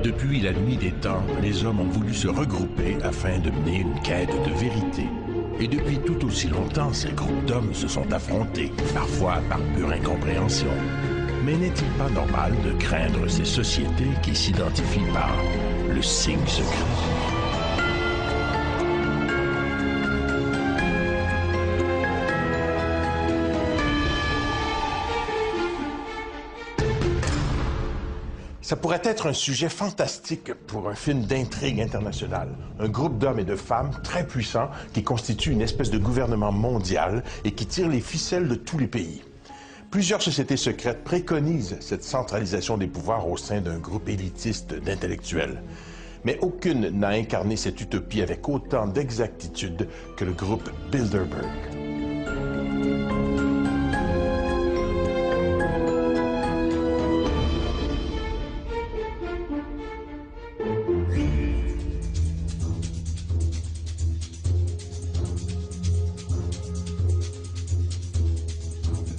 Depuis la nuit des temps, les hommes ont voulu se regrouper afin de mener une quête de vérité. Et depuis tout aussi longtemps, ces groupes d'hommes se sont affrontés, parfois par pure incompréhension. Mais n'est-il pas normal de craindre ces sociétés qui s'identifient par le signe secret? Ça pourrait être un sujet fantastique pour un film d'intrigue internationale. Un groupe d'hommes et de femmes très puissants qui constituent une espèce de gouvernement mondial et qui tire les ficelles de tous les pays. Plusieurs sociétés secrètes préconisent cette centralisation des pouvoirs au sein d'un groupe élitiste d'intellectuels. Mais aucune n'a incarné cette utopie avec autant d'exactitude que le groupe Bilderberg.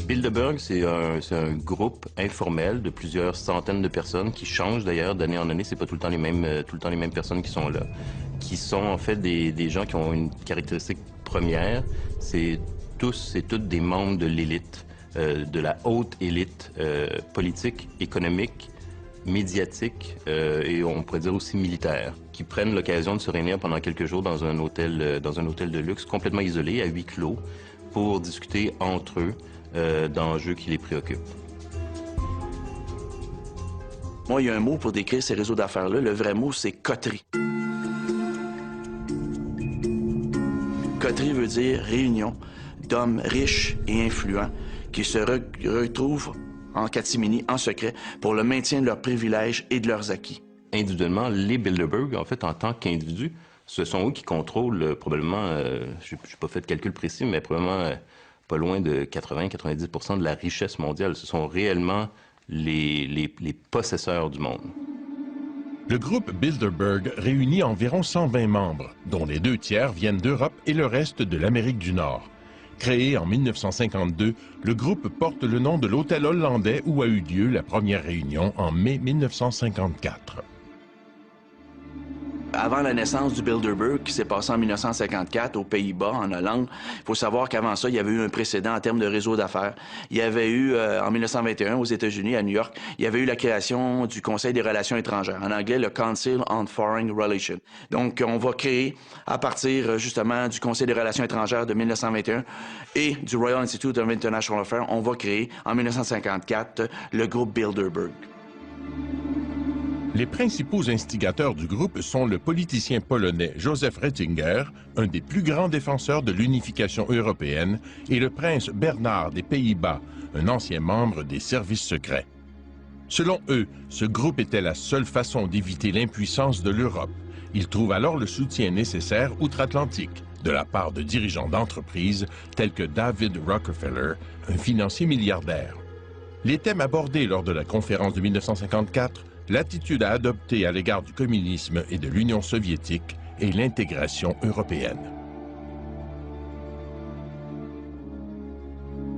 Bilderberg, c'est un groupe informel de plusieurs centaines de personnes qui changent d'ailleurs d'année en année. C'est pas tout le temps les mêmes personnes qui sont là, qui sont en fait des gens qui ont une caractéristique première. C'est toutes des membres de l'élite, de la haute élite politique, économique, médiatique et on pourrait dire aussi militaire, qui prennent l'occasion de se réunir pendant quelques jours dans un hôtel de luxe complètement isolé, à huis clos, pour discuter entre eux d'enjeux qui les préoccupent. Moi, il y a un mot pour décrire ces réseaux d'affaires-là. Le vrai mot, c'est coterie. Coterie veut dire réunion d'hommes riches et influents qui se retrouvent en catimini, en secret, pour le maintien de leurs privilèges et de leurs acquis. Individuellement, les Bilderberg, en fait, en tant qu'individus, ce sont eux qui contrôlent probablement, je n'ai pas fait de calcul précis, mais probablement pas loin de 80-90% de la richesse mondiale. Ce sont réellement les possesseurs du monde. Le groupe Bilderberg réunit environ 120 membres, dont les 2 tiers viennent d'Europe et le reste de l'Amérique du Nord. Créé en 1952, le groupe porte le nom de l'hôtel hollandais où a eu lieu la première réunion en mai 1954. Avant la naissance du Bilderberg, qui s'est passé en 1954 aux Pays-Bas, en Hollande, il faut savoir qu'avant ça, il y avait eu un précédent en termes de réseau d'affaires. Il y avait eu, en 1921, aux États-Unis, à New York, il y avait eu la création du Conseil des relations étrangères, en anglais, le Council on Foreign Relations. Donc, on va créer, à partir, justement, du Conseil des relations étrangères de 1921 et du Royal Institute of International Affairs, on va créer, en 1954, le groupe Bilderberg. Les principaux instigateurs du groupe sont le politicien polonais Joseph Ratzinger, un des plus grands défenseurs de l'unification européenne, et le prince Bernard des Pays-Bas, un ancien membre des services secrets. Selon eux, ce groupe était la seule façon d'éviter l'impuissance de l'Europe. Ils trouvent alors le soutien nécessaire outre-Atlantique, de la part de dirigeants d'entreprises tels que David Rockefeller, un financier milliardaire. Les thèmes abordés lors de la conférence de 1954, l'attitude à adopter à l'égard du communisme et de l'Union soviétique et l'intégration européenne.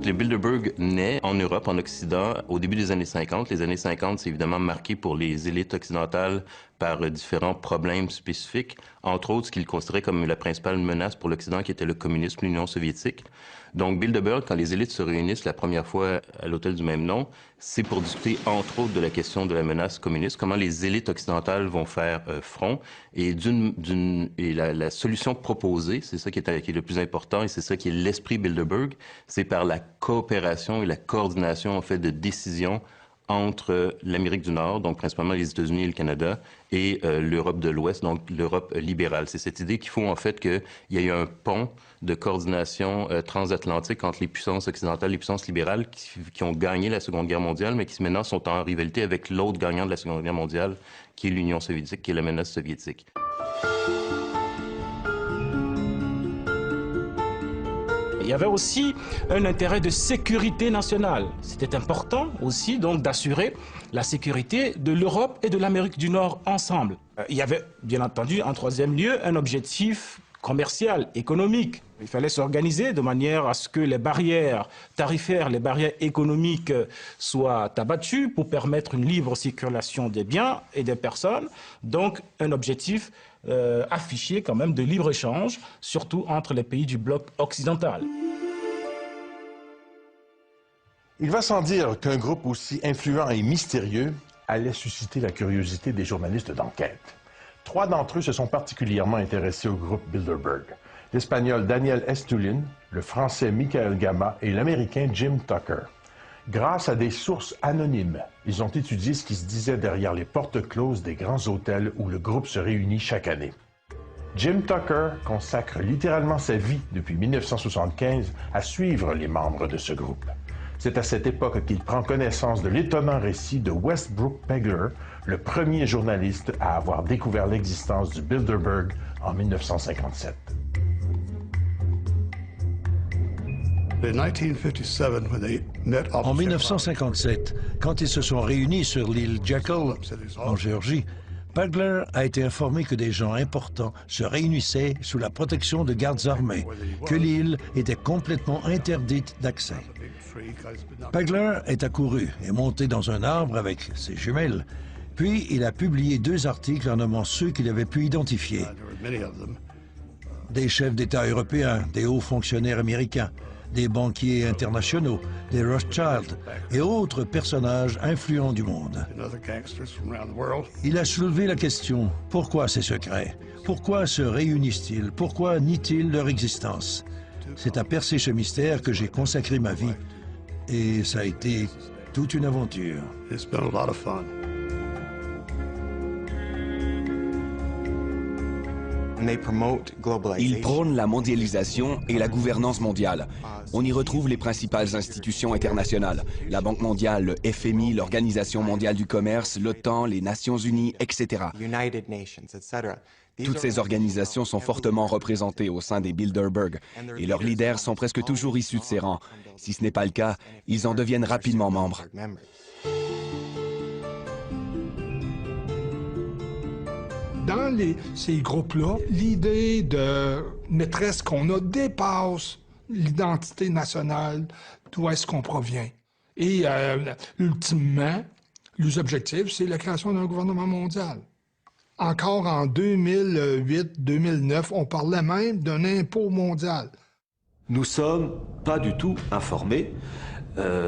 Les Bilderberg naissent en Europe, en Occident, au début des années 50. Les années 50, c'est évidemment marqué pour les élites occidentales par différents problèmes spécifiques, entre autres ce qu'ils considéraient comme la principale menace pour l'Occident, qui était le communisme, l'Union soviétique. Donc Bilderberg, quand les élites se réunissent la première fois à l'hôtel du même nom, c'est pour discuter entre autres de la question de la menace communiste, comment les élites occidentales vont faire front, et la solution proposée, c'est ça qui est le plus important, et c'est ça qui est l'esprit Bilderberg, c'est par la coopération et la coordination en fait de décisions entre l'Amérique du Nord, donc principalement les États-Unis et le Canada, et l'Europe de l'Ouest, donc l'Europe libérale. C'est cette idée qu'il faut en fait qu'il y ait un pont de coordination transatlantique entre les puissances occidentales et les puissances libérales qui ont gagné la Seconde Guerre mondiale, mais qui maintenant sont en rivalité avec l'autre gagnant de la Seconde Guerre mondiale, qui est l'Union soviétique, qui est la menace soviétique. Il y avait aussi un intérêt de sécurité nationale. C'était important aussi donc d'assurer la sécurité de l'Europe et de l'Amérique du Nord ensemble. Il y avait bien entendu en troisième lieu un objectif commerciales, économiques. Il fallait s'organiser de manière à ce que les barrières tarifaires, les barrières économiques soient abattues pour permettre une libre circulation des biens et des personnes. Donc un objectif affiché quand même de libre-échange, surtout entre les pays du bloc occidental. Il va sans dire qu'un groupe aussi influent et mystérieux allait susciter la curiosité des journalistes d'enquête. 3 d'entre eux se sont particulièrement intéressés au groupe Bilderberg. L'Espagnol Daniel Estulin, le Français Michael Gama et l'Américain Jim Tucker. Grâce à des sources anonymes, ils ont étudié ce qui se disait derrière les portes closes des grands hôtels où le groupe se réunit chaque année. Jim Tucker consacre littéralement sa vie depuis 1975 à suivre les membres de ce groupe. C'est à cette époque qu'il prend connaissance de l'étonnant récit de Westbrook Pegler, le premier journaliste à avoir découvert l'existence du Bilderberg en 1957. En 1957, quand ils se sont réunis sur l'île Jekyll, en Géorgie, Pegler a été informé que des gens importants se réunissaient sous la protection de gardes armés, que l'île était complètement interdite d'accès. Pegler est accouru et monté dans un arbre avec ses jumelles, puis il a publié 2 articles en nommant ceux qu'il avait pu identifier. Des chefs d'État européens, des hauts fonctionnaires américains, des banquiers internationaux, des Rothschild et autres personnages influents du monde. Il a soulevé la question, pourquoi ces secrets? Pourquoi se réunissent-ils? Pourquoi nient-ils leur existence? C'est à percer ce mystère que j'ai consacré ma vie et ça a été toute une aventure. Ils prônent la mondialisation et la gouvernance mondiale. On y retrouve les principales institutions internationales, la Banque mondiale, le FMI, l'Organisation mondiale du commerce, l'OTAN, les Nations unies, etc. Toutes ces organisations sont fortement représentées au sein des Bilderberg et leurs leaders sont presque toujours issus de ces rangs. Si ce n'est pas le cas, ils en deviennent rapidement membres. Dans ces groupes-là, l'idée de maîtresse qu'on a dépasse l'identité nationale, d'où est-ce qu'on provient. Et ultimement, les objectifs, c'est la création d'un gouvernement mondial. Encore en 2008-2009, on parlait même d'un impôt mondial. Nous ne sommes pas du tout informés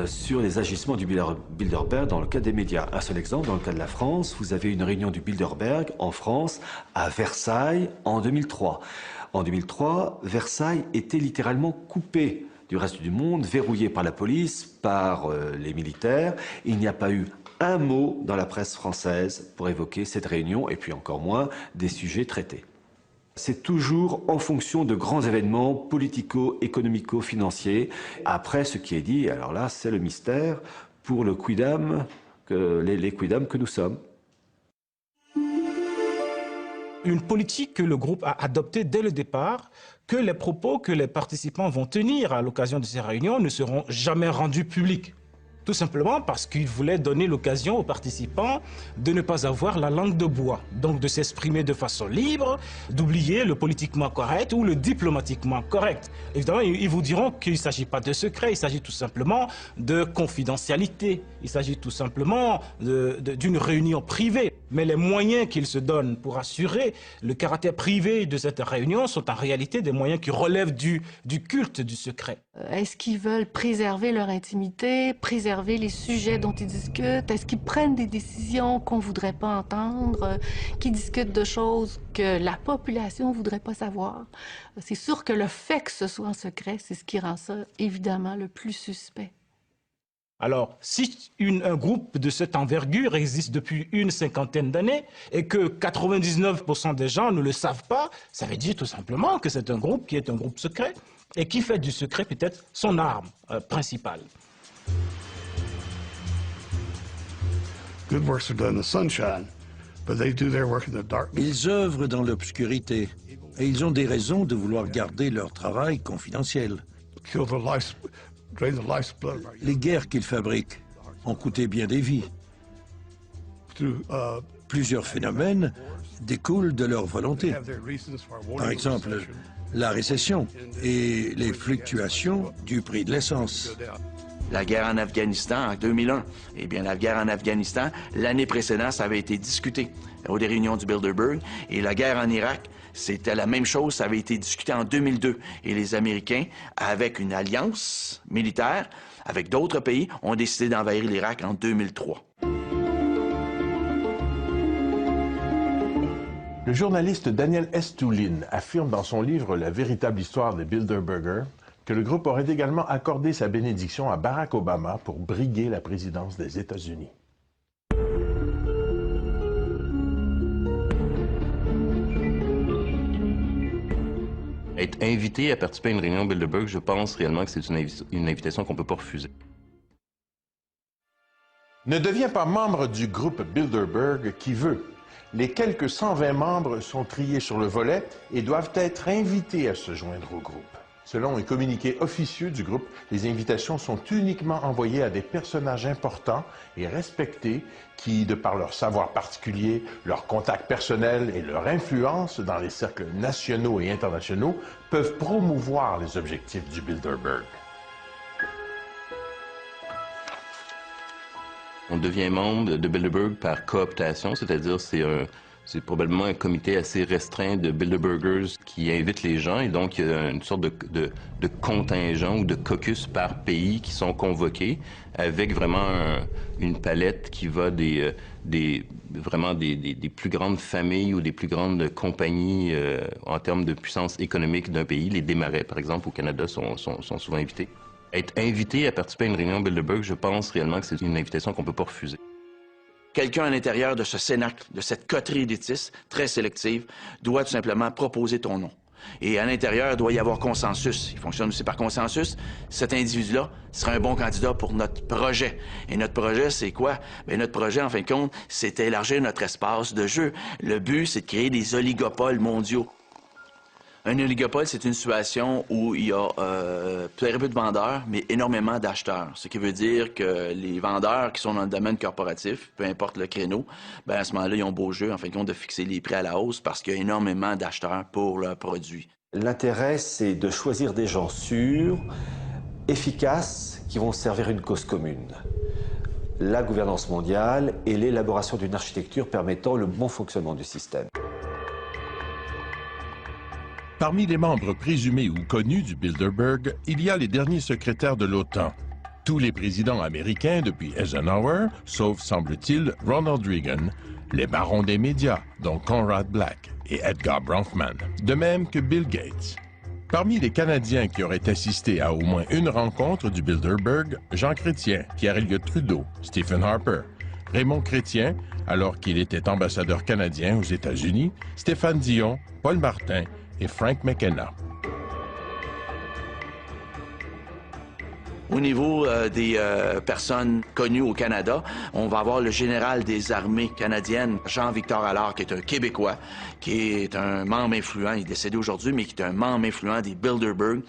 sur les agissements du Bilderberg dans le cas des médias. Un seul exemple, dans le cas de la France, vous avez une réunion du Bilderberg en France, à Versailles, en 2003. En 2003, Versailles était littéralement coupé du reste du monde, verrouillé par la police, par les militaires. Il n'y a pas eu un mot dans la presse française pour évoquer cette réunion, et puis encore moins des sujets traités. C'est toujours en fonction de grands événements politico-économico-financiers. Après, ce qui est dit, alors là, c'est le mystère pour le quidam, les quidam que nous sommes. Une politique que le groupe a adoptée dès le départ, que les propos que les participants vont tenir à l'occasion de ces réunions ne seront jamais rendus publics. Tout simplement parce qu'il voulait donner l'occasion aux participants de ne pas avoir la langue de bois, donc de s'exprimer de façon libre, d'oublier le politiquement correct ou le diplomatiquement correct. Évidemment, ils vous diront qu'il ne s'agit pas de secret, il s'agit tout simplement de confidentialité, il s'agit tout simplement d'une réunion privée. Mais les moyens qu'ils se donnent pour assurer le caractère privé de cette réunion sont en réalité des moyens qui relèvent du culte du secret. Est-ce qu'ils veulent préserver leur intimité, préserver les sujets dont ils discutent? Est-ce qu'ils prennent des décisions qu'on ne voudrait pas entendre, qui discutent de choses que la population ne voudrait pas savoir? C'est sûr que le fait que ce soit en secret, c'est ce qui rend ça évidemment le plus suspect. Alors, si un groupe de cette envergure existe depuis une cinquantaine d'années et que 99% des gens ne le savent pas, ça veut dire tout simplement que c'est un groupe qui est un groupe secret et qui fait du secret peut-être son arme principale. Ils œuvrent dans l'obscurité et ils ont des raisons de vouloir garder leur travail confidentiel. Les guerres qu'ils fabriquent ont coûté bien des vies. Plusieurs phénomènes découlent de leur volonté. Par exemple, la récession et les fluctuations du prix de l'essence. La guerre en Afghanistan en 2001. Eh bien, la guerre en Afghanistan, l'année précédente, ça avait été discuté aux réunions du Bilderberg. Et la guerre en Irak, c'était la même chose, ça avait été discuté en 2002. Et les Américains, avec une alliance militaire, avec d'autres pays, ont décidé d'envahir l'Irak en 2003. Le journaliste Daniel Estulin affirme dans son livre « La véritable histoire des Bilderberger » que le groupe aurait également accordé sa bénédiction à Barack Obama pour briguer la présidence des États-Unis. Être invité à participer à une réunion Bilderberg, je pense réellement que c'est une invitation qu'on ne peut pas refuser. Ne deviens pas membre du groupe Bilderberg qui veut. Les quelques 120 membres sont triés sur le volet et doivent être invités à se joindre au groupe. Selon un communiqué officieux du groupe, les invitations sont uniquement envoyées à des personnages importants et respectés qui, de par leur savoir particulier, leur contact personnel et leur influence dans les cercles nationaux et internationaux, peuvent promouvoir les objectifs du Bilderberg. On devient membre de Bilderberg par cooptation, c'est-à-dire c'est probablement un comité assez restreint de Bilderbergers qui invite les gens, et donc il y a une sorte de contingent ou de caucus par pays qui sont convoqués avec vraiment une palette qui va vraiment des plus grandes familles ou des plus grandes compagnies en termes de puissance économique d'un pays. Les Desmarais, par exemple, au Canada, sont souvent invités. Être invité à participer à une réunion Bilderberg, je pense réellement que c'est une invitation qu'on ne peut pas refuser. Quelqu'un à l'intérieur de ce cénacle, de cette coterie élitiste très sélective, doit tout simplement proposer ton nom. Et à l'intérieur, il doit y avoir consensus. Il fonctionne aussi par consensus. Cet individu-là sera un bon candidat pour notre projet. Et notre projet, c'est quoi? Bien, notre projet, en fin de compte, c'est élargir notre espace de jeu. Le but, c'est de créer des oligopoles mondiaux. Un oligopole, c'est une situation où il y a très peu de vendeurs, mais énormément d'acheteurs. Ce qui veut dire que les vendeurs qui sont dans le domaine corporatif, peu importe le créneau, bien à ce moment-là, ils ont beau jeu, en fin de compte, de fixer les prix à la hausse parce qu'il y a énormément d'acheteurs pour leurs produits. L'intérêt, c'est de choisir des gens sûrs, efficaces, qui vont servir une cause commune. La gouvernance mondiale et l'élaboration d'une architecture permettant le bon fonctionnement du système. Parmi les membres présumés ou connus du Bilderberg, il y a les derniers secrétaires de l'OTAN. Tous les présidents américains depuis Eisenhower, sauf, semble-t-il, Ronald Reagan, les barons des médias, dont Conrad Black et Edgar Bronfman, de même que Bill Gates. Parmi les Canadiens qui auraient assisté à au moins une rencontre du Bilderberg, Jean Chrétien, Pierre Elliott Trudeau, Stephen Harper, Raymond Chrétien, alors qu'il était ambassadeur canadien aux États-Unis, Stéphane Dion, Paul Martin et Frank McKenna. Au niveau des personnes connues au Canada, on va avoir le général des armées canadiennes, Jean-Victor Allard, qui est un Québécois, qui est un membre influent, il est décédé aujourd'hui, mais qui est un membre influent des Bilderberg.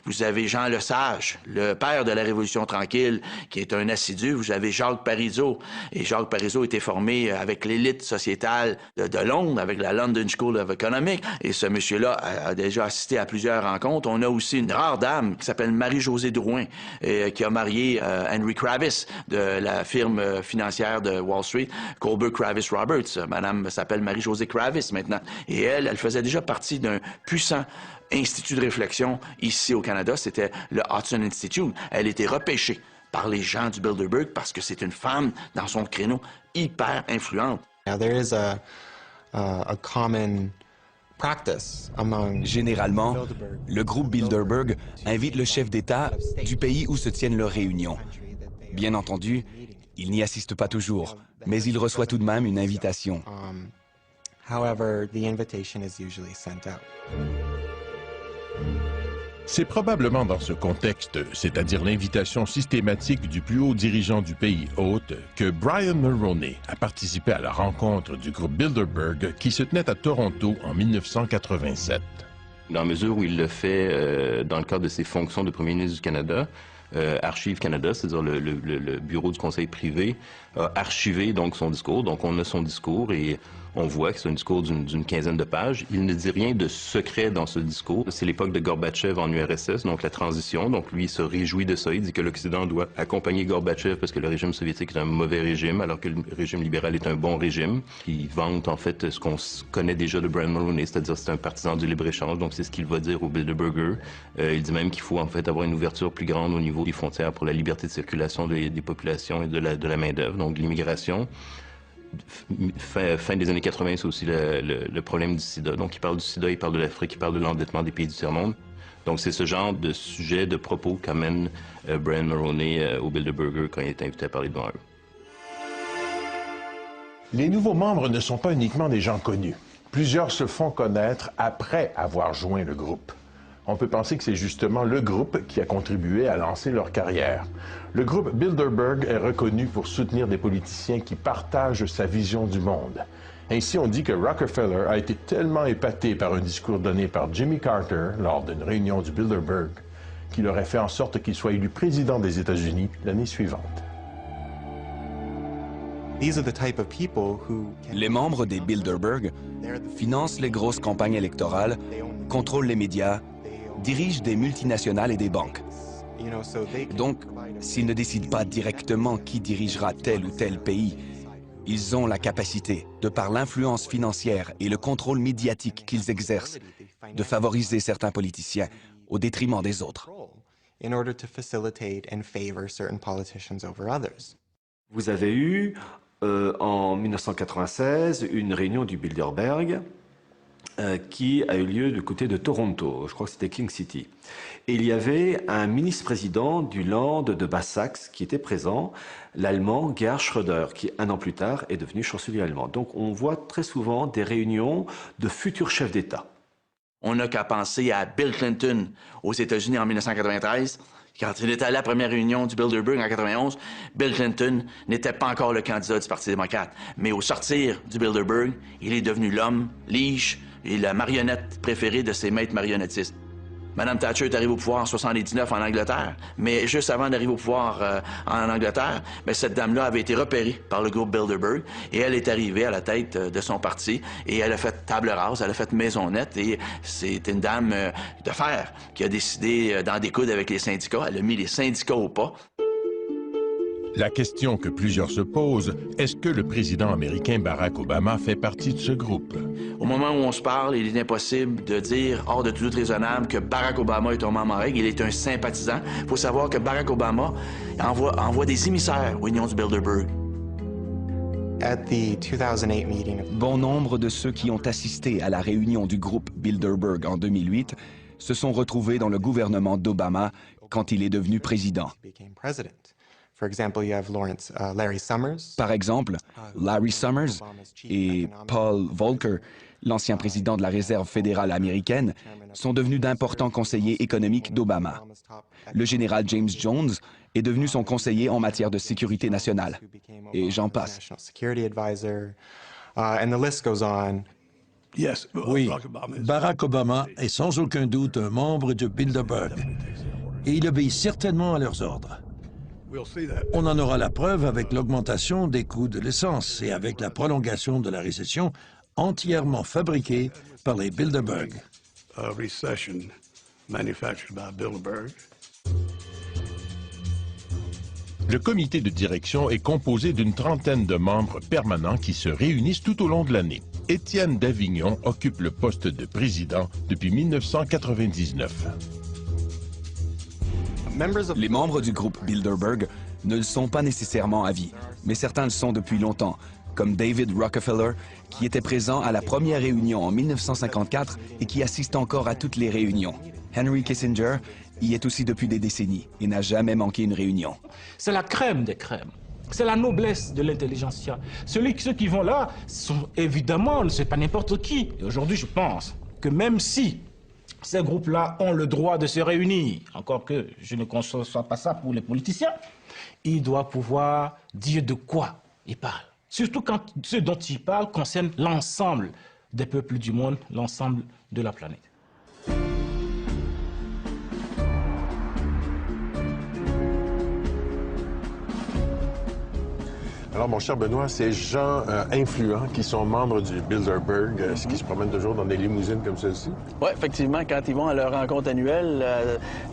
Vous avez Jean Lesage, le père de la Révolution tranquille, qui est un assidu. Vous avez Jacques Parizeau. Et Jacques Parizeau a été formé avec l'élite sociétale de Londres, avec la London School of Economics. Et ce monsieur-là a déjà assisté à plusieurs rencontres. On a aussi une rare dame qui s'appelle Marie-Josée Drouin, qui a marié Henry Kravis de la firme financière de Wall Street, Colbert Kravis Roberts. Madame s'appelle Marie-Josée Kravis maintenant. Et elle faisait déjà partie d'un puissant institut de réflexion ici au Canada, c'était le Hudson Institute. Elle était repêchée par les gens du Bilderberg parce que c'est une femme dans son créneau hyper influente. Généralement, le groupe Bilderberg invite le chef d'État du pays où se tiennent leurs réunions. Bien entendu, il n'y assiste pas toujours, mais il reçoit tout de même une invitation. C'est probablement dans ce contexte, c'est-à-dire l'invitation systématique du plus haut dirigeant du pays hôte, que Brian Mulroney a participé à la rencontre du groupe Bilderberg qui se tenait à Toronto en 1987. Dans la mesure où il le fait dans le cadre de ses fonctions de premier ministre du Canada, Archives Canada, c'est-à-dire le bureau du conseil privé, a archivé donc son discours. Donc on a son discours et on voit que c'est un discours d'une quinzaine de pages. Il ne dit rien de secret dans ce discours. C'est l'époque de Gorbatchev en URSS, donc la transition. Donc lui, il se réjouit de ça. Il dit que l'Occident doit accompagner Gorbatchev parce que le régime soviétique est un mauvais régime, alors que le régime libéral est un bon régime. Il vante en fait ce qu'on connaît déjà de Brian Mulroney, c'est-à-dire c'est un partisan du libre-échange. Donc c'est ce qu'il va dire au Bilderberger. Il dit même qu'il faut en fait avoir une ouverture plus grande au niveau des frontières pour la liberté de circulation des populations et de la main-d'œuvre, donc l'immigration. Fin des années 80, c'est aussi le problème du sida. Donc, il parle du sida, il parle de l'Afrique, il parle de l'endettement des pays du tiers-monde. Donc, c'est ce genre de sujet, de propos qu'amène Brian Mulroney au Bilderberger quand il est invité à parler devant eux. Les nouveaux membres ne sont pas uniquement des gens connus. Plusieurs se font connaître après avoir joint le groupe. On peut penser que c'est justement le groupe qui a contribué à lancer leur carrière. Le groupe Bilderberg est reconnu pour soutenir des politiciens qui partagent sa vision du monde. Ainsi, on dit que Rockefeller a été tellement épaté par un discours donné par Jimmy Carter lors d'une réunion du Bilderberg qu'il aurait fait en sorte qu'il soit élu président des États-Unis l'année suivante. Les membres des Bilderberg financent les grosses campagnes électorales, contrôlent les médias, dirigent des multinationales et des banques. Donc, s'ils ne décident pas directement qui dirigera tel ou tel pays, ils ont la capacité, de par l'influence financière et le contrôle médiatique qu'ils exercent, de favoriser certains politiciens au détriment des autres. Vous avez eu, en 1996, une réunion du Bilderberg qui a eu lieu du côté de Toronto, je crois que c'était King City. Et il y avait un ministre-président du Land de Basse-Saxe qui était présent, l'Allemand Gerhard Schröder, qui un an plus tard est devenu chancelier allemand. Donc on voit très souvent des réunions de futurs chefs d'État. On n'a qu'à penser à Bill Clinton aux États-Unis en 1993. Quand il était à la première réunion du Bilderberg en 91, Bill Clinton n'était pas encore le candidat du Parti démocrate. Mais au sortir du Bilderberg, il est devenu l'homme, lige et la marionnette préférée de ses maîtres marionnettistes. Mme Thatcher est arrivée au pouvoir en 79 en Angleterre, mais juste avant d'arriver au pouvoir en Angleterre, cette dame-là avait été repérée par le groupe Bilderberg et elle est arrivée à la tête de son parti et elle a fait table rase, elle a fait maison nette et c'est une dame de fer qui a décidé d'en découdre avec les syndicats. Elle a mis les syndicats au pas. La question que plusieurs se posent, est-ce que le président américain Barack Obama fait partie de ce groupe? Au moment où on se parle, il est impossible de dire, hors de tout doute raisonnable, que Barack Obama est un membre en règle. Il est un sympathisant. Il faut savoir que Barack Obama envoie des émissaires aux réunions du Bilderberg. Bon nombre de ceux qui ont assisté à la réunion du groupe Bilderberg en 2008 se sont retrouvés dans le gouvernement d'Obama quand il est devenu président. Par exemple, Larry Summers et Paul Volcker, l'ancien président de la Réserve fédérale américaine, sont devenus d'importants conseillers économiques d'Obama. Le général James Jones est devenu son conseiller en matière de sécurité nationale. Et j'en passe. Oui, Barack Obama est sans aucun doute un membre de Bilderberg. Et il obéit certainement à leurs ordres. On en aura la preuve avec l'augmentation des coûts de l'essence et avec la prolongation de la récession entièrement fabriquée par les Bilderberg. Le comité de direction est composé d'une trentaine de membres permanents qui se réunissent tout au long de l'année. Étienne Davignon occupe le poste de président depuis 1999. Les membres du groupe Bilderberg ne le sont pas nécessairement à vie, mais certains le sont depuis longtemps, comme David Rockefeller, qui était présent à la première réunion en 1954 et qui assiste encore à toutes les réunions. Henry Kissinger y est aussi depuis des décennies et n'a jamais manqué une réunion. C'est la crème des crèmes. C'est la noblesse de l'intelligentsia. Ceux qui vont là sont évidemment, c'est pas n'importe qui. Et aujourd'hui, je pense que même si ces groupes-là ont le droit de se réunir, encore que je ne conçois pas ça pour les politiciens, ils doivent pouvoir dire de quoi ils parlent. Surtout quand ce dont ils parlent concerne l'ensemble des peuples du monde, l'ensemble de la planète. Alors, mon cher Benoît, ces gens influents qui sont membres du Bilderberg, est-ce qu'ils se promènent toujours dans des limousines comme celle-ci? Oui, effectivement, quand ils vont à leur rencontre annuelle,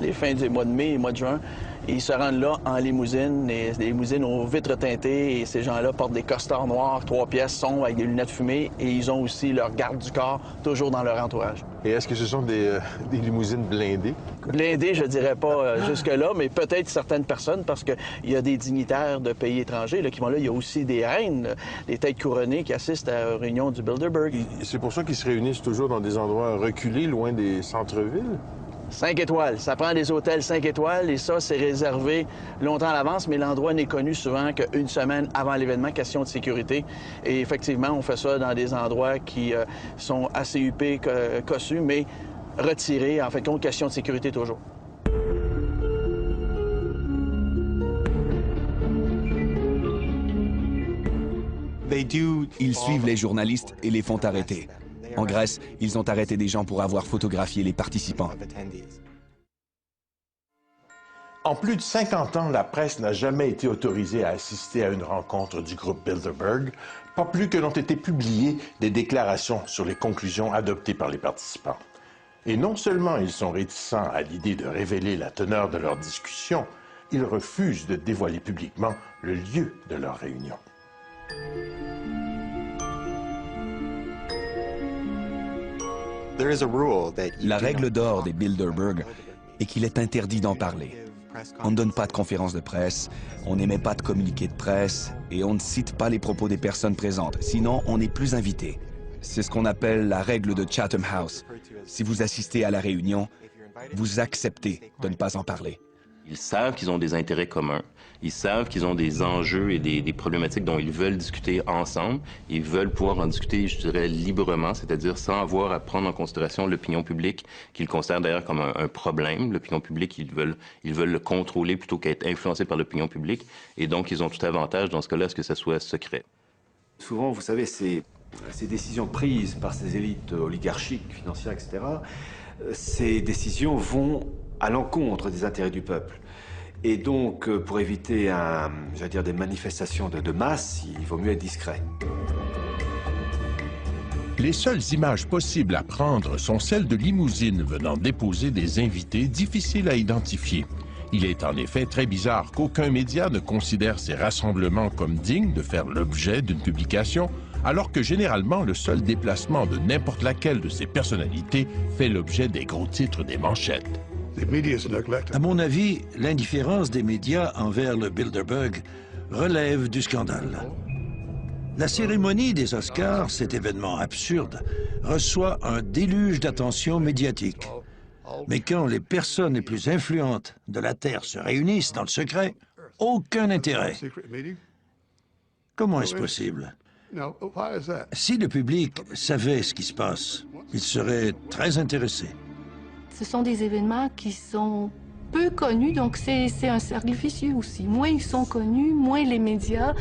les fins du mois de mai et mois de juin, ils se rendent là en limousine, des limousines aux vitres teintées, et ces gens-là portent des costards noirs, 3 pièces, sombres, avec des lunettes fumées, et ils ont aussi leur garde du corps, toujours dans leur entourage. Et est-ce que ce sont des limousines blindées? Blindées, je dirais pas jusque-là, mais peut-être certaines personnes, parce qu'il y a des dignitaires de pays étrangers là, qui vont là. Il y a aussi des reines, des têtes couronnées qui assistent à la réunion du Bilderberg. C'est pour ça qu'ils se réunissent toujours dans des endroits reculés, loin des centres-villes? 5 étoiles. Ça prend des hôtels 5 étoiles et ça, c'est réservé longtemps à l'avance, mais l'endroit n'est connu souvent qu'une semaine avant l'événement, question de sécurité. Et effectivement, on fait ça dans des endroits qui sont assez huppés, cossus, mais retirés, en fait, compte, question de sécurité toujours. Ils suivent les journalistes et les font arrêter. En Grèce, ils ont arrêté des gens pour avoir photographié les participants. En plus de 50 ans, la presse n'a jamais été autorisée à assister à une rencontre du groupe Bilderberg, pas plus que n'ont été publiées des déclarations sur les conclusions adoptées par les participants. Et non seulement ils sont réticents à l'idée de révéler la teneur de leur discussion, ils refusent de dévoiler publiquement le lieu de leur réunion. La règle d'or des Bilderberg est qu'il est interdit d'en parler. On ne donne pas de conférences de presse, on n'émet pas de communiqués de presse et on ne cite pas les propos des personnes présentes, sinon on n'est plus invité. C'est ce qu'on appelle la règle de Chatham House. Si vous assistez à la réunion, vous acceptez de ne pas en parler. Ils savent qu'ils ont des intérêts communs. Ils savent qu'ils ont des enjeux et des problématiques dont ils veulent discuter ensemble. Ils veulent pouvoir en discuter, je dirais, librement, c'est-à-dire sans avoir à prendre en considération l'opinion publique, qu'ils considèrent d'ailleurs comme un problème. L'opinion publique, ils veulent le contrôler plutôt qu'être influencés par l'opinion publique. Et donc, ils ont tout avantage, dans ce cas-là, à ce que ça soit secret. Souvent, vous savez, ces décisions prises par ces élites oligarchiques, financières, etc., ces décisions vont à l'encontre des intérêts du peuple. Et donc, pour éviter des manifestations de masse, il vaut mieux être discret. Les seules images possibles à prendre sont celles de limousines venant déposer des invités difficiles à identifier. Il est en effet très bizarre qu'aucun média ne considère ces rassemblements comme dignes de faire l'objet d'une publication, alors que généralement le seul déplacement de n'importe laquelle de ces personnalités fait l'objet des gros titres des manchettes. À mon avis, l'indifférence des médias envers le Bilderberg relève du scandale. La cérémonie des Oscars, cet événement absurde, reçoit un déluge d'attention médiatique. Mais quand les personnes les plus influentes de la Terre se réunissent dans le secret, aucun intérêt. Comment est-ce possible? Si le public savait ce qui se passe, il serait très intéressé. Ce sont des événements qui sont peu connus, donc c'est un cercle vicieux aussi. Moins ils sont connus, moins les médias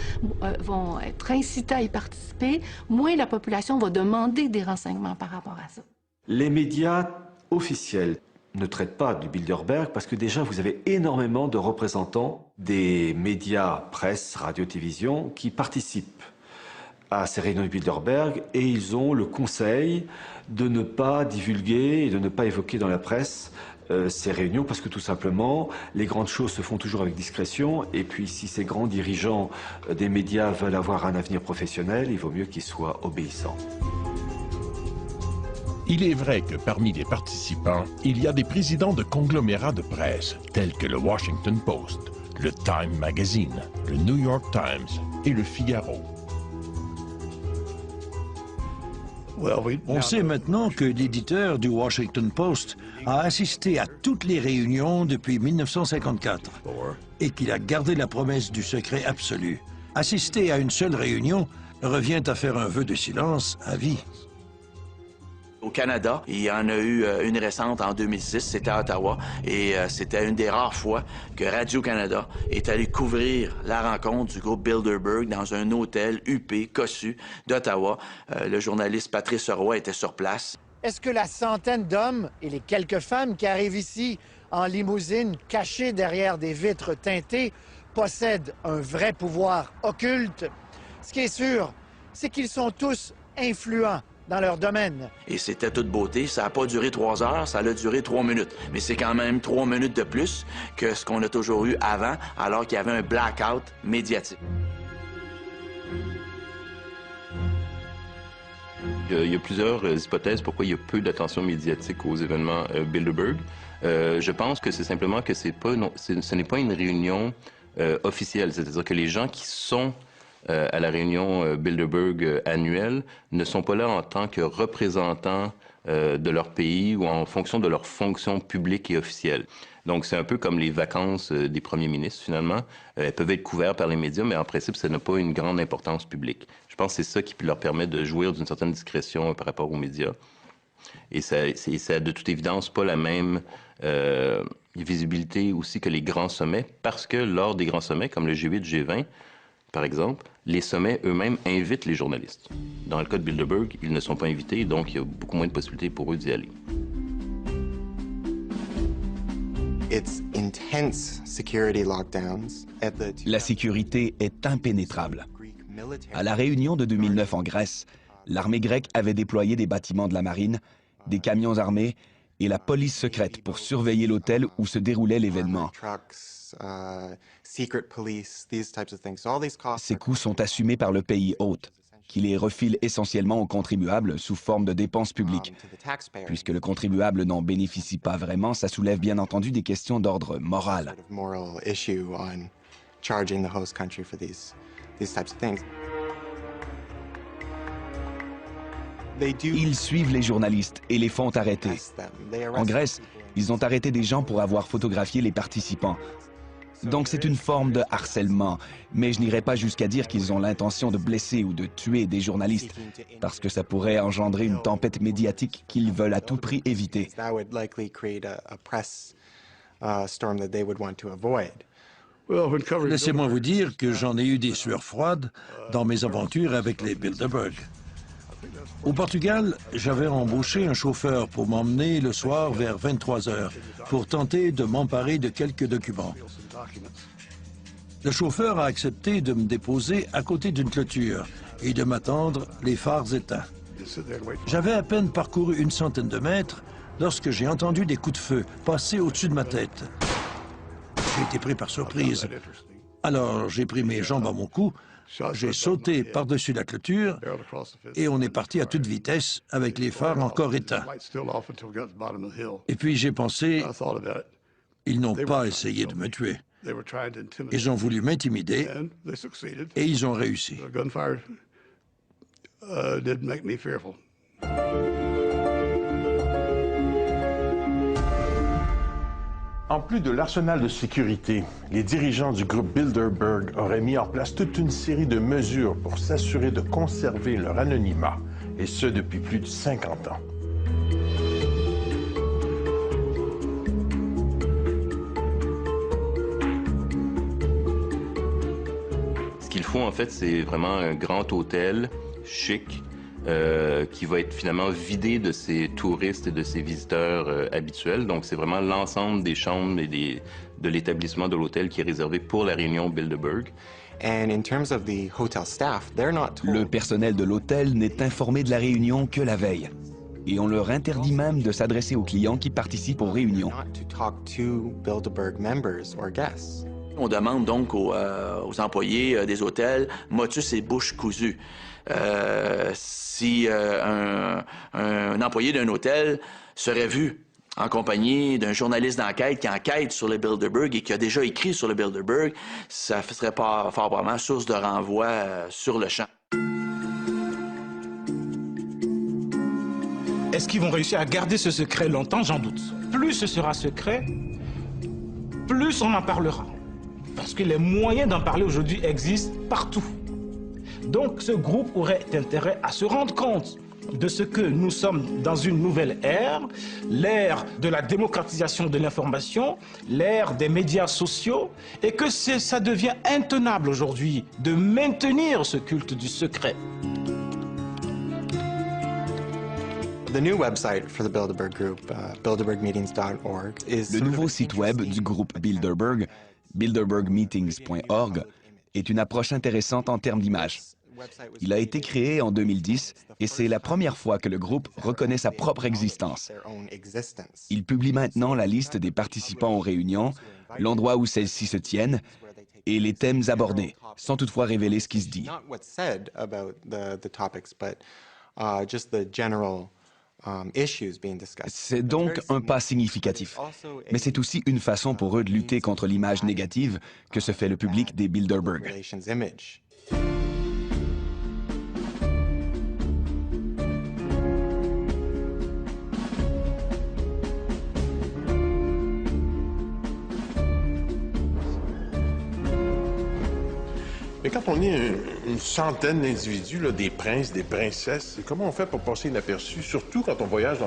vont être incités à y participer, moins la population va demander des renseignements par rapport à ça. Les médias officiels ne traitent pas du Bilderberg parce que déjà vous avez énormément de représentants des médias, presse, radio, télévision qui participent à ces réunions du Bilderberg et ils ont le conseil de ne pas divulguer et de ne pas évoquer dans la presse ces réunions parce que tout simplement les grandes choses se font toujours avec discrétion et puis si ces grands dirigeants des médias veulent avoir un avenir professionnel, il vaut mieux qu'ils soient obéissants. Il est vrai que parmi les participants, il y a des présidents de conglomérats de presse tels que le Washington Post, le Time Magazine, le New York Times et le Figaro. On sait maintenant que l'éditeur du Washington Post a assisté à toutes les réunions depuis 1954 et qu'il a gardé la promesse du secret absolu. Assister à une seule réunion revient à faire un vœu de silence à vie. Au Canada, il y en a eu une récente en 2006, c'était à Ottawa, et c'était une des rares fois que Radio-Canada est allé couvrir la rencontre du groupe Bilderberg dans un hôtel huppé, cossu d'Ottawa. Le journaliste Patrice Roy était sur place. Est-ce que la centaine d'hommes et les quelques femmes qui arrivent ici en limousine, cachés derrière des vitres teintées, possèdent un vrai pouvoir occulte. Ce qui est sûr, c'est qu'ils sont tous influents dans leur domaine. Et c'était toute beauté. Ça n'a pas duré 3 heures, ça a duré 3 minutes. Mais c'est quand même 3 minutes de plus que ce qu'on a toujours eu avant, alors qu'il y avait un blackout médiatique. Il y a plusieurs hypothèses pourquoi il y a peu d'attention médiatique aux événements Bilderberg. Je pense que c'est simplement que ce n'est pas une réunion officielle. C'est-à-dire que les gens qui sont à la réunion Bilderberg annuelle ne sont pas là en tant que représentants de leur pays ou en fonction de leur fonction publique et officielle. Donc, c'est un peu comme les vacances des premiers ministres, finalement. Elles peuvent être couvertes par les médias, mais en principe, ça n'a pas une grande importance publique. Je pense que c'est ça qui leur permet de jouir d'une certaine discrétion par rapport aux médias. Et ça a de toute évidence pas la même visibilité aussi que les grands sommets, parce que lors des grands sommets, comme le G8, G20, par exemple, les sommets eux-mêmes invitent les journalistes. Dans le cas de Bilderberg, ils ne sont pas invités, donc il y a beaucoup moins de possibilités pour eux d'y aller. La sécurité est impénétrable. À la réunion de 2009 en Grèce, l'armée grecque avait déployé des bâtiments de la marine, des camions armés et la police secrète pour surveiller l'hôtel où se déroulait l'événement. Ces coûts sont assumés par le pays hôte, qui les refile essentiellement aux contribuables sous forme de dépenses publiques. Puisque le contribuable n'en bénéficie pas vraiment, ça soulève bien entendu des questions d'ordre moral. Ils suivent les journalistes et les font arrêter. En Grèce, ils ont arrêté des gens pour avoir photographié les participants. Donc c'est une forme de harcèlement, mais je n'irai pas jusqu'à dire qu'ils ont l'intention de blesser ou de tuer des journalistes, parce que ça pourrait engendrer une tempête médiatique qu'ils veulent à tout prix éviter. Laissez-moi vous dire que j'en ai eu des sueurs froides dans mes aventures avec les Bilderberg. Au Portugal, j'avais embauché un chauffeur pour m'emmener le soir vers 23 heures pour tenter de m'emparer de quelques documents. Le chauffeur a accepté de me déposer à côté d'une clôture et de m'attendre les phares éteints. J'avais à peine parcouru une centaine de mètres lorsque j'ai entendu des coups de feu passer au-dessus de ma tête. J'ai été pris par surprise. Alors j'ai pris mes jambes à mon cou, j'ai sauté par-dessus la clôture et on est parti à toute vitesse avec les phares encore éteints. Et puis j'ai pensé, ils n'ont pas essayé de me tuer. Ils ont voulu m'intimider et ils ont réussi. En plus de l'arsenal de sécurité, les dirigeants du groupe Bilderberg auraient mis en place toute une série de mesures pour s'assurer de conserver leur anonymat, et ce depuis plus de 50 ans. Ce qu'il faut, en fait, c'est vraiment un grand hôtel chic, qui va être finalement vidé de ses touristes et de ses visiteurs habituels. Donc, c'est vraiment l'ensemble des chambres et de l'établissement de l'hôtel qui est réservé pour la réunion Bilderberg. Le personnel de l'hôtel n'est informé de la réunion que la veille. Et on leur interdit même de s'adresser aux clients qui participent aux réunions. On demande donc aux employés des hôtels motus et bouche cousue. Si un employé d'un hôtel serait vu en compagnie d'un journaliste d'enquête qui enquête sur le Bilderberg et qui a déjà écrit sur le Bilderberg, ça serait pas fort probablement source de renvoi sur le champ. Est-ce qu'ils vont réussir à garder ce secret longtemps? J'en doute. Plus ce sera secret, plus on en parlera. Parce que les moyens d'en parler aujourd'hui existent partout. Donc ce groupe aurait intérêt à se rendre compte de ce que nous sommes dans une nouvelle ère, l'ère de la démocratisation de l'information, l'ère des médias sociaux, et que ça devient intenable aujourd'hui de maintenir ce culte du secret. Le nouveau site web du groupe Bilderberg Bilderbergmeetings.org est une approche intéressante en termes d'image. Il a été créé en 2010 et c'est la première fois que le groupe reconnaît sa propre existence. Il publie maintenant la liste des participants aux réunions, l'endroit où celles-ci se tiennent et les thèmes abordés, sans toutefois révéler ce qui se dit. C'est donc un pas significatif, mais c'est aussi une façon pour eux de lutter contre l'image négative que se fait le public des Bilderberg. Mais quand on est une centaine d'individus, là, des princes, des princesses, comment on fait pour passer inaperçu, surtout quand on voyage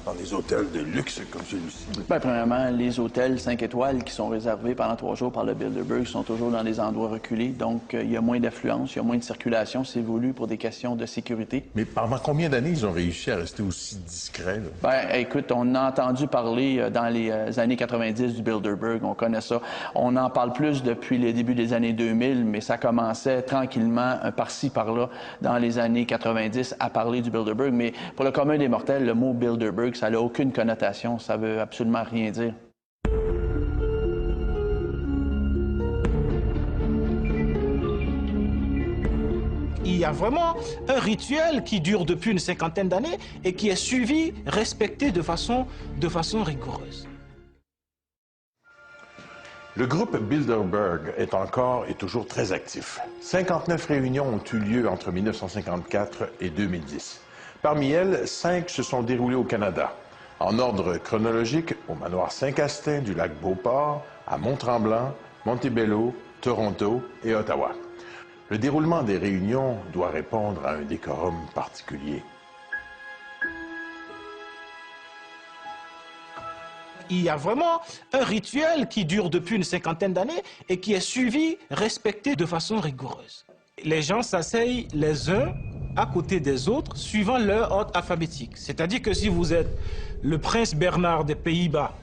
dans des hôtels de luxe comme celui-ci? Bien, premièrement, les hôtels 5 étoiles qui sont réservés pendant 3 jours par le Bilderberg sont toujours dans des endroits reculés, donc il y a moins d'affluence, il y a moins de circulation, c'est voulu pour des questions de sécurité. Mais pendant combien d'années ils ont réussi à rester aussi discrets? Bien, écoute, on a entendu parler dans les années 90 du Bilderberg, on connaît ça. On en parle plus depuis le début des années 2000, mais ça commençait tranquillement, par-ci, par-là, dans les années 90, à parler du Bilderberg. Mais pour le commun des mortels, le mot Bilderberg, ça n'a aucune connotation, ça veut absolument rien dire. Il y a vraiment un rituel qui dure depuis une cinquantaine d'années et qui est suivi, respecté de façon rigoureuse. Le groupe Bilderberg est encore et toujours très actif. 59 réunions ont eu lieu entre 1954 et 2010. Parmi elles, 5 se sont déroulées au Canada. En ordre chronologique, au manoir Saint-Castin du lac Beauport, à Mont-Tremblant, Montebello, Toronto et Ottawa. Le déroulement des réunions doit répondre à un décorum particulier. Il y a vraiment un rituel qui dure depuis une cinquantaine d'années et qui est suivi, respecté de façon rigoureuse. Les gens s'asseyent les uns à côté des autres suivant leur ordre alphabétique. C'est-à-dire que si vous êtes le prince Bernard des Pays-Bas,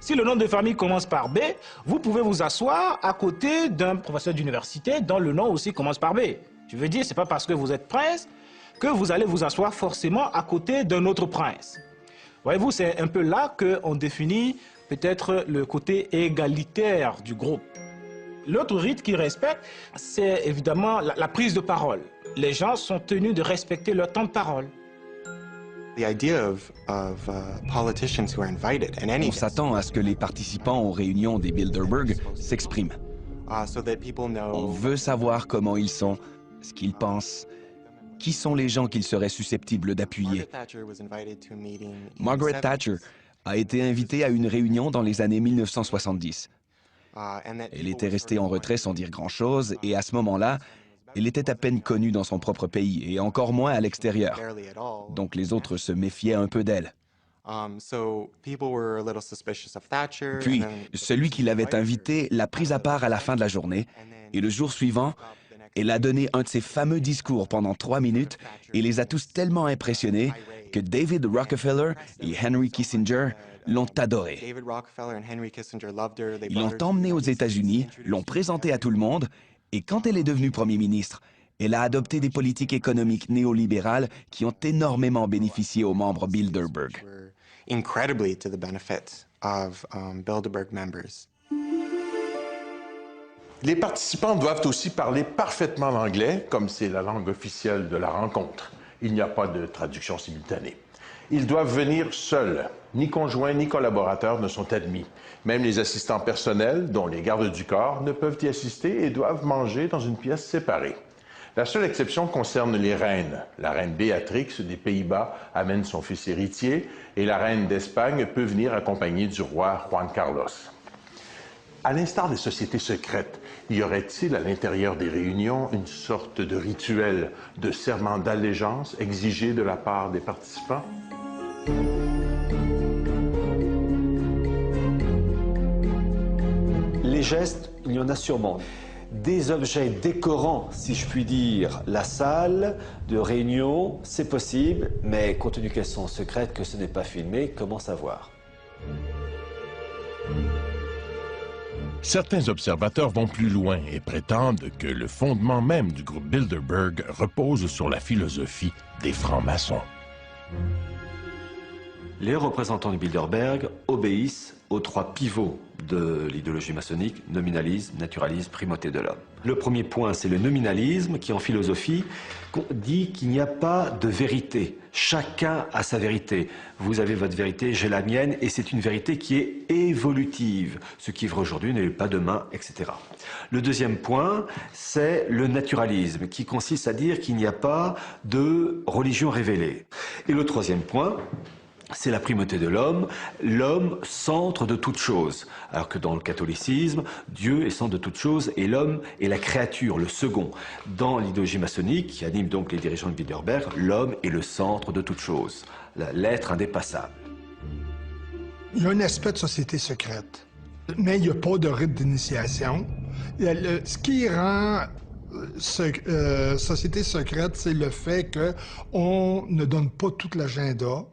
si le nom de famille commence par B, vous pouvez vous asseoir à côté d'un professeur d'université dont le nom aussi commence par B. Je veux dire, c'est pas parce que vous êtes prince que vous allez vous asseoir forcément à côté d'un autre prince. Voyez-vous, c'est un peu là qu'on définit peut-être le côté égalitaire du groupe. L'autre rite qu'ils respectent, c'est évidemment la prise de parole. Les gens sont tenus de respecter leur temps de parole. On s'attend à ce que les participants aux réunions des Bilderberg s'expriment. On veut savoir comment ils sont, ce qu'ils pensent. Qui sont les gens qu'ils seraient susceptibles d'appuyer? Margaret Thatcher a été invitée à une réunion dans les années 1970. Elle était restée en retrait sans dire grand-chose et à ce moment-là, elle était à peine connue dans son propre pays et encore moins à l'extérieur. Donc les autres se méfiaient un peu d'elle. Puis, celui qui l'avait invitée l'a prise à part à la fin de la journée et le jour suivant, elle a donné un de ses fameux discours pendant 3 minutes et les a tous tellement impressionnés que David Rockefeller et Henry Kissinger l'ont adorée. Ils l'ont emmenée aux États-Unis, l'ont présentée à tout le monde et quand elle est devenue Premier ministre, elle a adopté des politiques économiques néolibérales qui ont énormément bénéficié aux membres Bilderberg. Les participants doivent aussi parler parfaitement l'anglais, comme c'est la langue officielle de la rencontre. Il n'y a pas de traduction simultanée. Ils doivent venir seuls. Ni conjoints ni collaborateurs ne sont admis. Même les assistants personnels, dont les gardes du corps, ne peuvent y assister et doivent manger dans une pièce séparée. La seule exception concerne les reines. La reine Béatrix des Pays-Bas amène son fils héritier et la reine d'Espagne peut venir accompagnée du roi Juan Carlos. À l'instar des sociétés secrètes, y aurait-il à l'intérieur des réunions une sorte de rituel de serment d'allégeance exigé de la part des participants? Les gestes, il y en a sûrement. Des objets décorant, si je puis dire, la salle de réunion, c'est possible, mais compte tenu qu'elles sont secrètes, que ce n'est pas filmé, comment savoir ? Certains observateurs vont plus loin et prétendent que le fondement même du groupe Bilderberg repose sur la philosophie des francs-maçons. Les représentants du Bilderberg obéissent aux 3 pivots de l'idéologie maçonnique: nominalisme, naturalisme, primauté de l'homme. Le premier point, c'est le nominalisme, qui en philosophie dit qu'il n'y a pas de vérité. Chacun a sa vérité. Vous avez votre vérité, j'ai la mienne, et c'est une vérité qui est évolutive. Ce qui est vrai aujourd'hui n'est pas demain, etc. Le deuxième point, c'est le naturalisme, qui consiste à dire qu'il n'y a pas de religion révélée. Et le troisième point, c'est la primauté de l'homme, centre de toute chose. Alors que dans le catholicisme, Dieu est centre de toute chose et l'homme est la créature, le second. Dans l'idéologie maçonnique, qui anime donc les dirigeants de Bilderberg, l'homme est le centre de toute chose, l'être indépassable. Il y a un aspect de société secrète, mais il n'y a pas de rite d'initiation. Ce qui rend société secrète, c'est le fait qu'on ne donne pas tout l'agenda.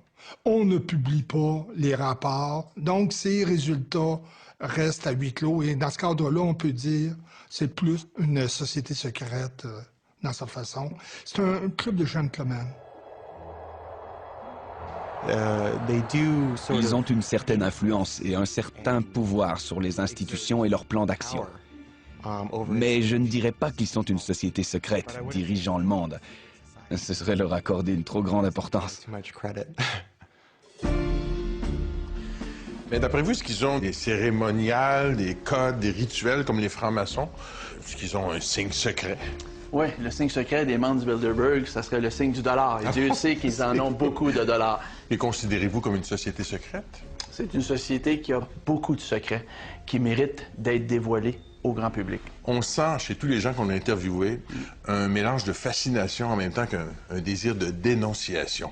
On ne publie pas les rapports, donc ces résultats restent à huis clos. Et dans ce cadre-là, on peut dire que c'est plus une société secrète dans sa façon. C'est un club de gentlemen. Ils ont une certaine influence et un certain pouvoir sur les institutions et leurs plans d'action. Mais je ne dirais pas qu'ils sont une société secrète dirigeant le monde. Ce serait leur accorder une trop grande importance. Mais d'après vous, est-ce qu'ils ont des cérémoniales, des codes, des rituels comme les francs-maçons? Est-ce qu'ils ont un signe secret? Oui, le signe secret des membres du Bilderberg, ça serait le signe du dollar. Et Dieu sait qu'ils en ont beaucoup de dollars. Et considérez-vous comme une société secrète? C'est une société qui a beaucoup de secrets, qui méritent d'être dévoilés au grand public. On sent chez tous les gens qu'on a interviewés un mélange de fascination en même temps qu'un désir de dénonciation.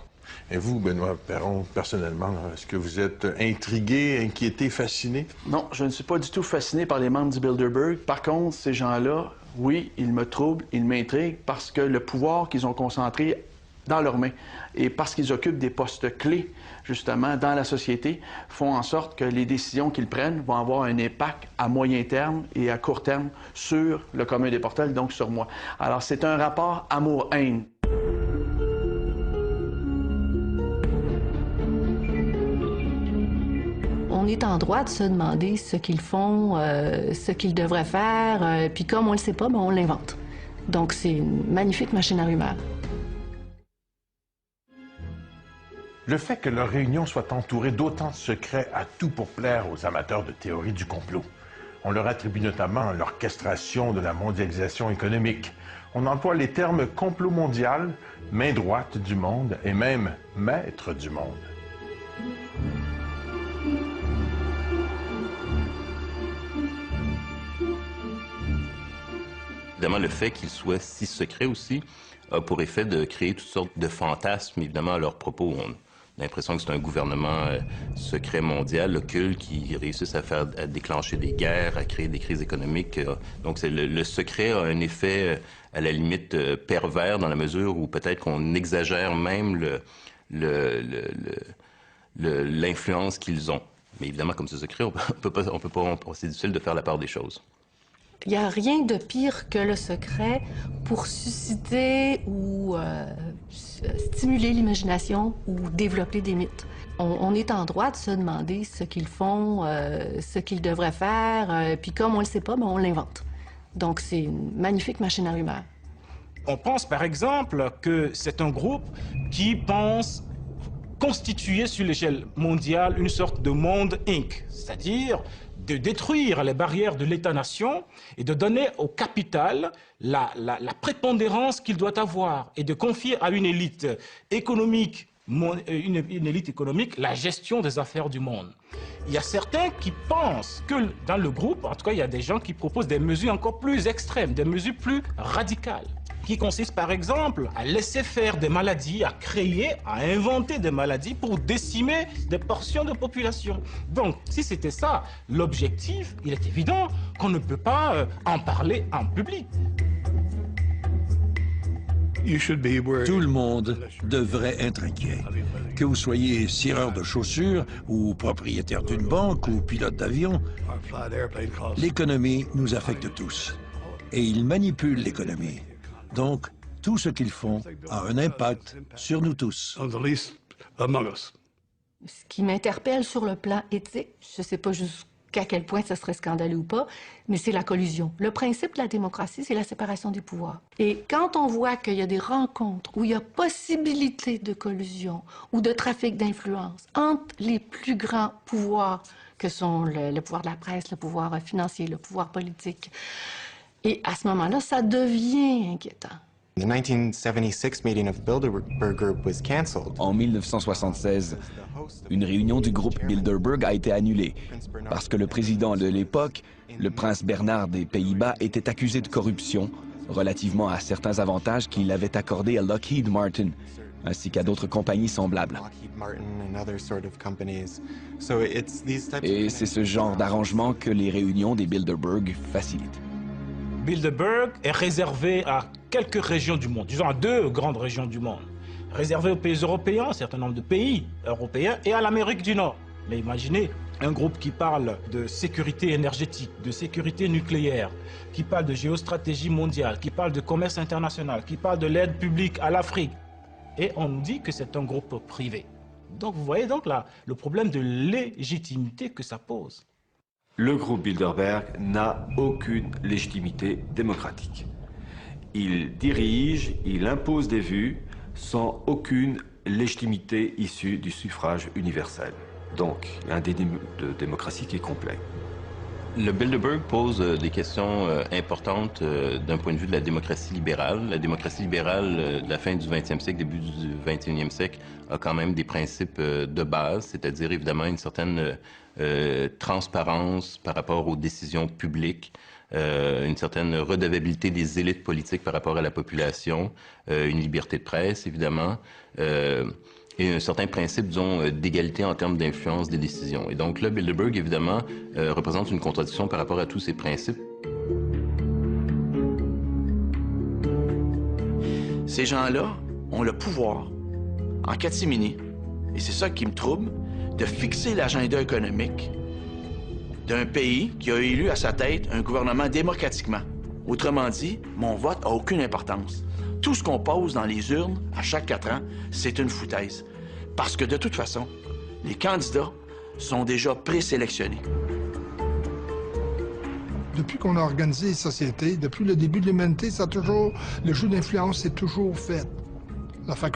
Et vous, Benoît Perron, personnellement, est-ce que vous êtes intrigué, inquiété, fasciné? Non, je ne suis pas du tout fasciné par les membres du Bilderberg. Par contre, ces gens-là, oui, ils me troublent, ils m'intriguent parce que le pouvoir qu'ils ont concentré dans leurs mains et parce qu'ils occupent des postes clés, justement, dans la société, font en sorte que les décisions qu'ils prennent vont avoir un impact à moyen terme et à court terme sur le commun des mortels, donc sur moi. Alors, c'est un rapport amour-haine. On est en droit de se demander ce qu'ils font, ce qu'ils devraient faire, puis comme on ne le sait pas, ben on l'invente. Donc c'est une magnifique machine à rumeurs. Le fait que leur réunion soit entourée d'autant de secrets a tout pour plaire aux amateurs de théorie du complot. On leur attribue notamment l'orchestration de la mondialisation économique. On emploie les termes complot mondial, main droite du monde et même maître du monde. Évidemment, le fait qu'ils soient si secrets aussi a pour effet de créer toutes sortes de fantasmes, évidemment, à leur propos. On a l'impression que c'est un gouvernement secret mondial, occulte, qui réussisse à déclencher des guerres, à créer des crises économiques. Donc, le secret a un effet, à la limite, pervers dans la mesure où peut-être qu'on exagère même l'influence qu'ils ont. Mais évidemment, comme c'est secret, on peut pas, c'est difficile de faire la part des choses. Il n'y a rien de pire que le secret pour susciter ou stimuler l'imagination ou développer des mythes. On est en droit de se demander ce qu'ils font, ce qu'ils devraient faire, puis comme on ne le sait pas, ben on l'invente. Donc c'est une magnifique machine à rumeurs. On pense par exemple que c'est un groupe qui pense constituer sur l'échelle mondiale une sorte de monde Inc., c'est-à-dire de détruire les barrières de l'État-nation et de donner au capital la prépondérance qu'il doit avoir et de confier à une élite économique, une élite économique la gestion des affaires du monde. Il y a certains qui pensent que dans le groupe, en tout cas, il y a des gens qui proposent des mesures encore plus extrêmes, des mesures plus radicales, qui consiste par exemple à laisser faire des maladies, à créer, à inventer des maladies pour décimer des portions de population. Donc, si c'était ça l'objectif, il est évident qu'on ne peut pas en parler en public. Tout le monde devrait être inquiet. Que vous soyez cireur de chaussures ou propriétaire d'une banque ou pilote d'avion, l'économie nous affecte tous. Et ils manipulent l'économie. Donc, tout ce qu'ils font a un impact sur nous tous. Ce qui m'interpelle sur le plan éthique, je ne sais pas jusqu'à quel point ça serait scandaleux ou pas, mais c'est la collusion. Le principe de la démocratie, c'est la séparation des pouvoirs. Et quand on voit qu'il y a des rencontres où il y a possibilité de collusion ou de trafic d'influence entre les plus grands pouvoirs que sont le pouvoir de la presse, le pouvoir financier, le pouvoir politique, et à ce moment-là, ça devient inquiétant. The 1976 meeting of Bilderberg Group was canceled. En 1976, une réunion du groupe Bilderberg a été annulée parce que le président de l'époque, le prince Bernhard des Pays-Bas, était accusé de corruption relativement à certains avantages qu'il avait accordés à Lockheed Martin, ainsi qu'à d'autres compagnies semblables. Et c'est ce genre d'arrangement que les réunions des Bilderberg facilitent. Bilderberg est réservé à quelques régions du monde, disons à 2 grandes régions du monde, réservé aux pays européens, un certain nombre de pays européens, et à l'Amérique du Nord. Mais imaginez un groupe qui parle de sécurité énergétique, de sécurité nucléaire, qui parle de géostratégie mondiale, qui parle de commerce international, qui parle de l'aide publique à l'Afrique. Et on nous dit que c'est un groupe privé. Donc vous voyez donc là le problème de légitimité que ça pose. Le groupe Bilderberg n'a aucune légitimité démocratique. Il dirige, il impose des vues sans aucune légitimité issue du suffrage universel. Donc, un déni de démocratie qui est complet. Le Bilderberg pose des questions importantes d'un point de vue de la démocratie libérale. La démocratie libérale de la fin du 20e siècle, début du 21e siècle, a quand même des principes de base, c'est-à-dire évidemment une certaine transparence par rapport aux décisions publiques, une certaine redevabilité des élites politiques par rapport à la population, une liberté de presse, évidemment, et un certain principe, disons, d'égalité en termes d'influence des décisions. Et donc là, Bilderberg, évidemment, représente une contradiction par rapport à tous ces principes. Ces gens-là ont le pouvoir, en catimini, et c'est ça qui me trouble, de fixer l'agenda économique d'un pays qui a élu à sa tête un gouvernement démocratiquement. Autrement dit, mon vote n'a aucune importance. Tout ce qu'on pose dans les urnes à chaque 4 ans, c'est une foutaise. Parce que de toute façon, les candidats sont déjà présélectionnés. Depuis qu'on a organisé les sociétés, depuis le début de l'humanité, le jeu d'influence est toujours fait. Ça fait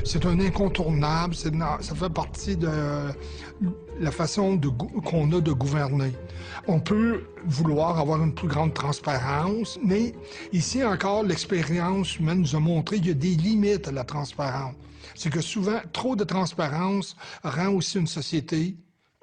c'est un incontournable, ça fait partie de la façon qu'on a de gouverner. On peut vouloir avoir une plus grande transparence, mais ici encore, l'expérience humaine nous a montré qu'il y a des limites à la transparence. C'est que souvent, trop de transparence rend aussi une société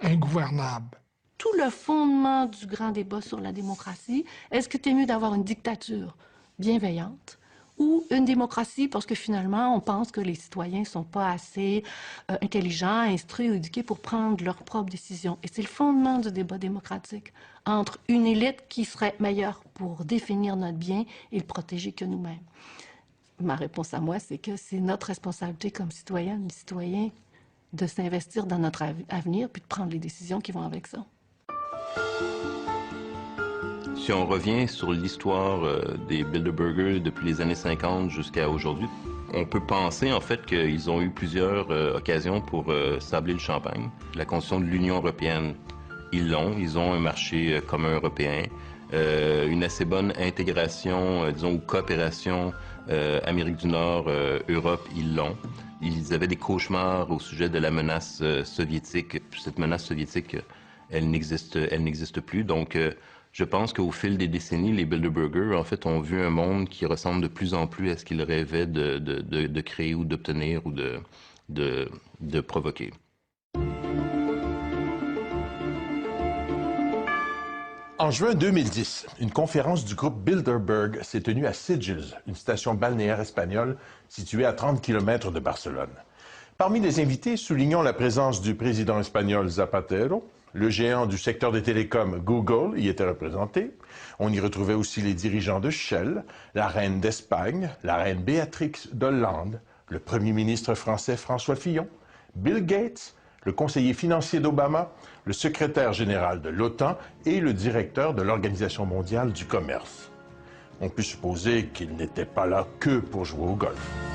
ingouvernable. Tout le fondement du grand débat sur la démocratie, est-ce que c'est mieux d'avoir une dictature bienveillante ou une démocratie parce que finalement, on pense que les citoyens ne sont pas assez intelligents, instruits ou éduqués pour prendre leurs propres décisions. Et c'est le fondement du débat démocratique entre une élite qui serait meilleure pour définir notre bien et le protéger que nous-mêmes. Ma réponse à moi, c'est que c'est notre responsabilité comme citoyennes et citoyens de s'investir dans notre avenir puis de prendre les décisions qui vont avec ça. Si on revient sur l'histoire des Bilderbergers depuis les années 50 jusqu'à aujourd'hui, on peut penser en fait qu'ils ont eu plusieurs occasions pour sabler le champagne. La Constitution de l'Union européenne, ils ont un marché commun européen, une assez bonne intégration, disons, ou coopération Amérique du Nord, Europe, ils l'ont. Ils avaient des cauchemars au sujet de la menace soviétique. Cette menace soviétique, elle n'existe plus. Donc, je pense qu'au fil des décennies, les Bilderbergers, en fait, ont vu un monde qui ressemble de plus en plus à ce qu'ils rêvaient de créer ou d'obtenir ou de provoquer. En juin 2010, une conférence du groupe Bilderberg s'est tenue à Sitges, une station balnéaire espagnole située à 30 km de Barcelone. Parmi les invités, soulignons la présence du président espagnol Zapatero, Le géant du secteur des télécoms, Google, y était représenté. On y retrouvait aussi les dirigeants de Shell, la reine d'Espagne, la reine Béatrix d'Hollande, le premier ministre français François Fillon, Bill Gates, le conseiller financier d'Obama, le secrétaire général de l'OTAN et le directeur de l'Organisation mondiale du commerce. On peut supposer qu'ils n'étaient pas là que pour jouer au golf.